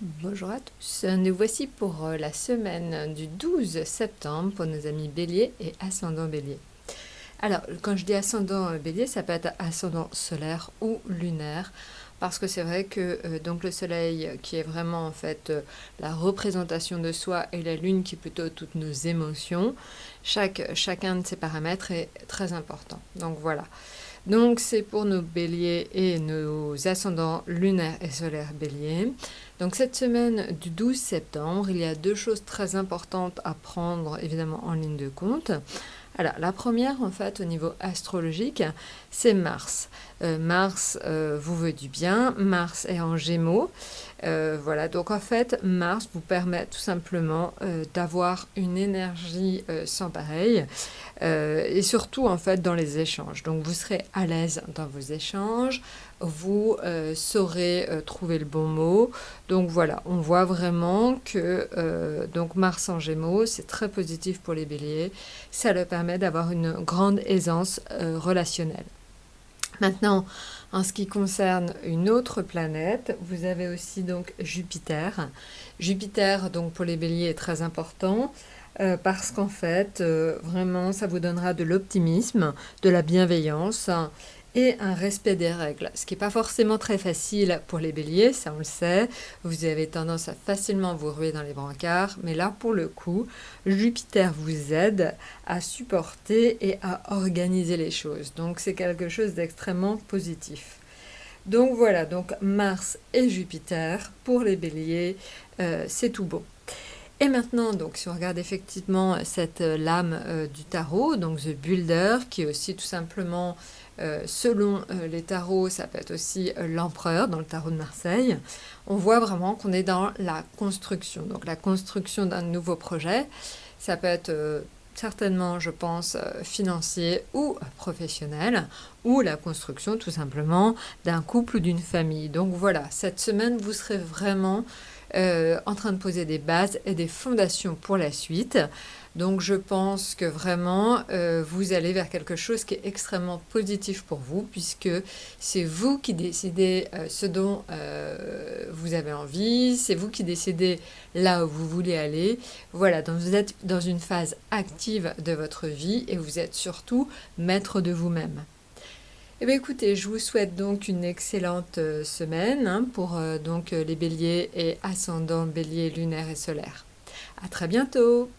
Bonjour à tous, nous voici pour la semaine du 12 septembre pour nos amis Bélier et ascendant Bélier. Alors, quand je dis ascendant Bélier, ça peut être ascendant solaire ou lunaire, parce que c'est vrai que donc le soleil qui est vraiment en fait la représentation de soi et la lune qui est plutôt toutes nos émotions, chacun de ces paramètres est très important. Donc voilà. Donc c'est pour nos béliers et nos ascendants lunaires et solaires béliers. Donc cette semaine du 12 septembre, il y a deux choses très importantes à prendre évidemment en ligne de compte. Alors la première en fait au niveau astrologique, c'est Mars. Mars vous veut du bien, Mars est en Gémeaux. Voilà, donc en fait Mars vous permet tout simplement d'avoir une énergie sans pareil. Et surtout en fait dans les échanges. Donc vous serez à l'aise dans vos échanges, vous saurez trouver le bon mot. Donc voilà, on voit vraiment que donc Mars en Gémeaux, c'est très positif pour les béliers. Ça leur permet d'avoir une grande aisance relationnelle. Maintenant, en ce qui concerne une autre planète, vous avez aussi donc Jupiter. Jupiter, donc pour les béliers, est très important parce qu'en fait, vraiment, ça vous donnera de l'optimisme, de la bienveillance et un respect des règles. Ce qui n'est pas forcément très facile pour les béliers, ça on le sait. Vous avez tendance à facilement vous ruer dans les brancards, mais là, pour le coup, Jupiter vous aide à supporter et à organiser les choses. Donc c'est quelque chose d'extrêmement positif. Donc voilà, donc Mars et Jupiter pour les béliers, c'est tout beau. Et maintenant, donc, si on regarde effectivement cette lame du tarot, donc The Builder, qui est aussi tout simplement, selon les tarots, ça peut être aussi l'empereur dans le tarot de Marseille, on voit vraiment qu'on est dans la construction. Donc la construction d'un nouveau projet, ça peut être certainement, je pense, financier ou professionnel, ou la construction tout simplement d'un couple ou d'une famille. Donc voilà, cette semaine, vous serez vraiment en train de poser des bases et des fondations pour la suite. Donc je pense que vraiment vous allez vers quelque chose qui est extrêmement positif pour vous puisque c'est vous qui décidez ce dont vous avez envie, c'est vous qui décidez là où vous voulez aller. Voilà, donc vous êtes dans une phase active de votre vie et vous êtes surtout maître de vous-même. Eh bien, écoutez, je vous souhaite donc une excellente semaine pour donc les béliers et ascendants béliers lunaires et solaires. À très bientôt!